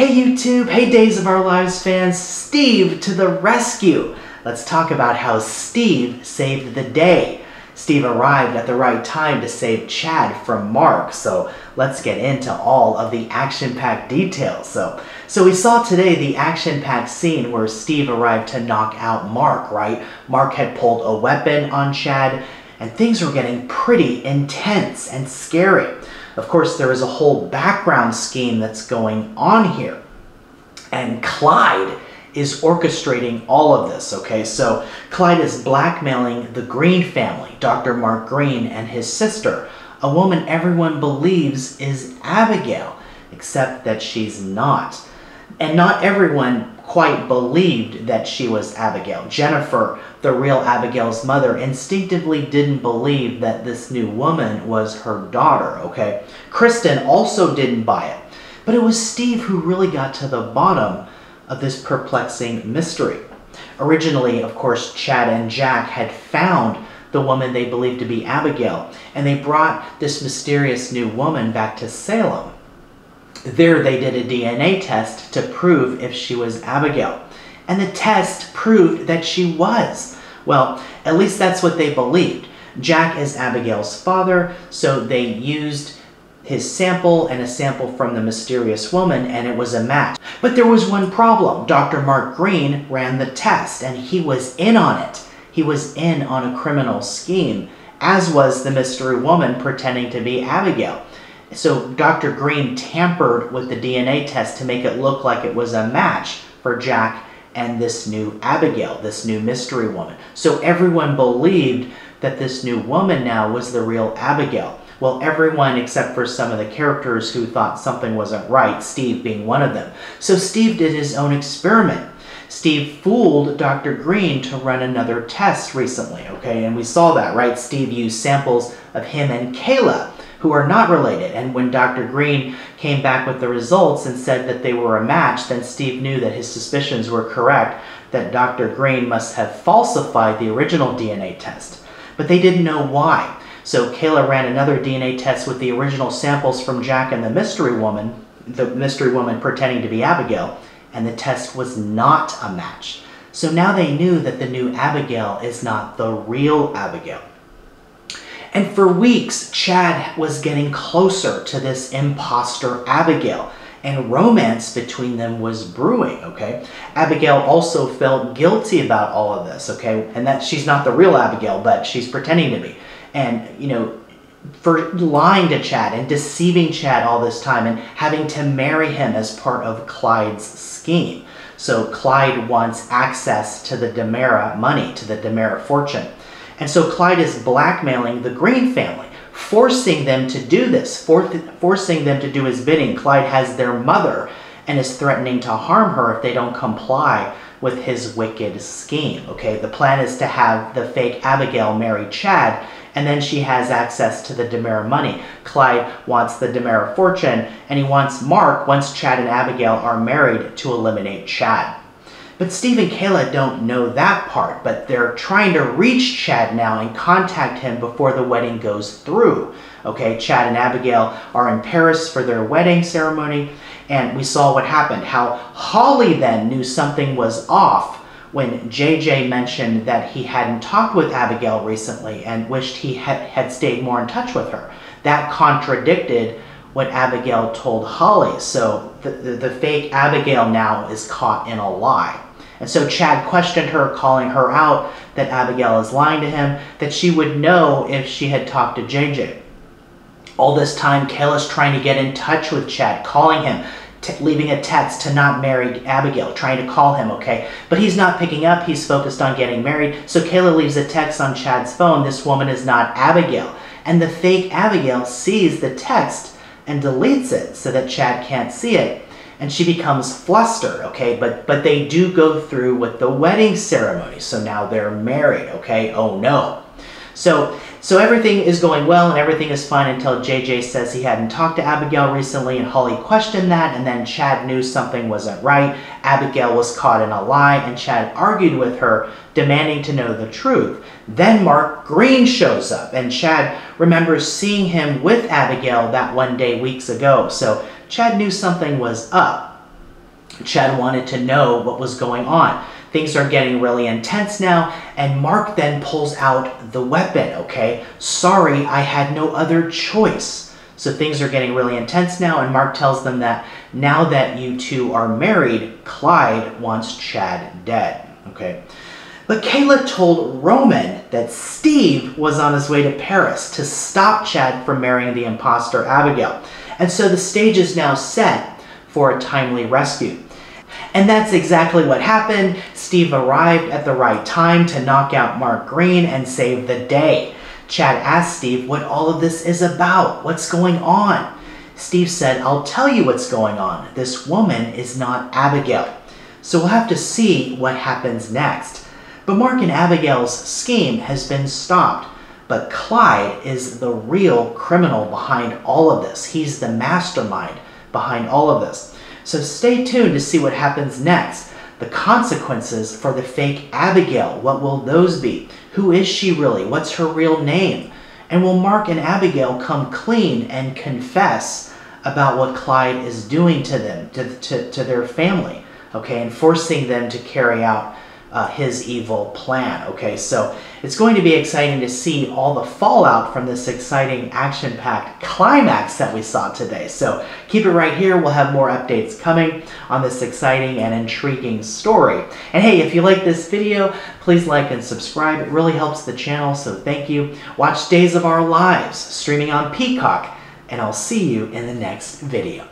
Hey YouTube, hey Days of Our Lives fans, Steve to the rescue. Let's talk about how Steve saved the day. Steve arrived at the right time to save Chad from Mark, so let's get into all of the action-packed details. So we saw today the action-packed scene where Steve arrived to knock out Mark, right? Mark had pulled a weapon on Chad, and things were getting pretty intense and scary. Of course, there is a whole background scheme that's going on here. And Clyde is orchestrating all of this, okay? So Clyde is blackmailing the Green family, Dr. Mark Green and his sister, a woman everyone believes is Abigail, except that she's not. And not everyone quite believed that she was Abigail. Jennifer, the real Abigail's mother, instinctively didn't believe that this new woman was her daughter, okay? Kristen also didn't buy it. But it was Steve who really got to the bottom of this perplexing mystery. Originally, of course, Chad and Jack had found the woman they believed to be Abigail, and they brought this mysterious new woman back to Salem. There they did a DNA test to prove if she was Abigail. And the test proved that she was. Well, at least that's what they believed. Jack is Abigail's father, so they used his sample and a sample from the mysterious woman, and it was a match. But there was one problem. Dr. Mark Green ran the test, and he was in on it. He was in on a criminal scheme, as was the mystery woman pretending to be Abigail. So Dr. Green tampered with the DNA test to make it look like it was a match for Jack and this new Abigail, this new mystery woman. So everyone believed that this new woman now was the real Abigail. Well, everyone except for some of the characters who thought something wasn't right, Steve being one of them. So Steve did his own experiment. Steve fooled Dr. Green to run another test recently, okay? And we saw that, right? Steve used samples of him and Kayla, who are not related. And when Dr. Green came back with the results and said that they were a match, then Steve knew that his suspicions were correct, that Dr. Green must have falsified the original DNA test. But they didn't know why. So Kayla ran another DNA test with the original samples from Jack and the mystery woman pretending to be Abigail, and the test was not a match. So now they knew that the new Abigail is not the real Abigail. And for weeks, Chad was getting closer to this imposter Abigail, and romance between them was brewing, okay? Abigail also felt guilty about all of this, okay? And that she's not the real Abigail, but she's pretending to be. And, you know, for lying to Chad and deceiving Chad all this time and having to marry him as part of Clyde's scheme. So Clyde wants access to the DiMera money, to the DiMera fortune. And so Clyde is blackmailing the Green family, forcing them to do this, forcing them to do his bidding. Clyde has their mother and is threatening to harm her if they don't comply with his wicked scheme, okay? The plan is to have the fake Abigail marry Chad, and then she has access to the DiMera money. Clyde wants the DiMera fortune, and he wants Mark, once Chad and Abigail are married, to eliminate Chad. But Steve and Kayla don't know that part, but they're trying to reach Chad now and contact him before the wedding goes through. Okay, Chad and Abigail are in Paris for their wedding ceremony, and we saw what happened, how Holly then knew something was off when JJ mentioned that he hadn't talked with Abigail recently and wished he had stayed more in touch with her. That contradicted what Abigail told Holly, so the fake Abigail now is caught in a lie. And so Chad questioned her, calling her out that Abigail is lying to him, that she would know if she had talked to JJ. All this time, Kayla's trying to get in touch with Chad, calling him, leaving a text to not marry Abigail, trying to call him, okay? But he's not picking up, he's focused on getting married, so Kayla leaves a text on Chad's phone, this woman is not Abigail. And the fake Abigail sees the text and deletes it so that Chad can't see it. And she becomes flustered, okay? But they do go through with the wedding ceremony. So now they're married, okay? Oh no. So everything is going well and everything is fine until JJ says he hadn't talked to Abigail recently, and Holly questioned that, and then Chad knew something wasn't right. Abigail was caught in a lie, and Chad argued with her, demanding to know the truth. Then Mark Green shows up, and Chad remembers seeing him with Abigail that one day weeks ago. So Chad knew something was up. Chad wanted to know what was going on. Things are getting really intense now, and Mark then pulls out the weapon, okay? Sorry, I had no other choice. So things are getting really intense now, and Mark tells them that now that you two are married, Clyde wants Chad dead, okay? But Kayla told Roman that Steve was on his way to Paris to stop Chad from marrying the imposter Abigail. And so the stage is now set for a timely rescue. And that's exactly what happened. Steve arrived at the right time to knock out Mark Green and save the day. Chad asked Steve what all of this is about. What's going on? Steve said, I'll tell you what's going on. This woman is not Abigail. So we'll have to see what happens next. But Mark and Abigail's scheme has been stopped. But Clyde is the real criminal behind all of this. He's the mastermind behind all of this. So stay tuned to see what happens next. The consequences for the fake Abigail, what will those be? Who is she really? What's her real name? And will Mark and Abigail come clean and confess about what Clyde is doing to them, to their family, okay, and forcing them to carry out his evil plan, okay? So it's going to be exciting to see all the fallout from this exciting action-packed climax that we saw today. So keep it right here. We'll have more updates coming on this exciting and intriguing story. And hey, if you like this video, please like and subscribe. It really helps the channel, so thank you. Watch Days of Our Lives streaming on Peacock, and I'll see you in the next video.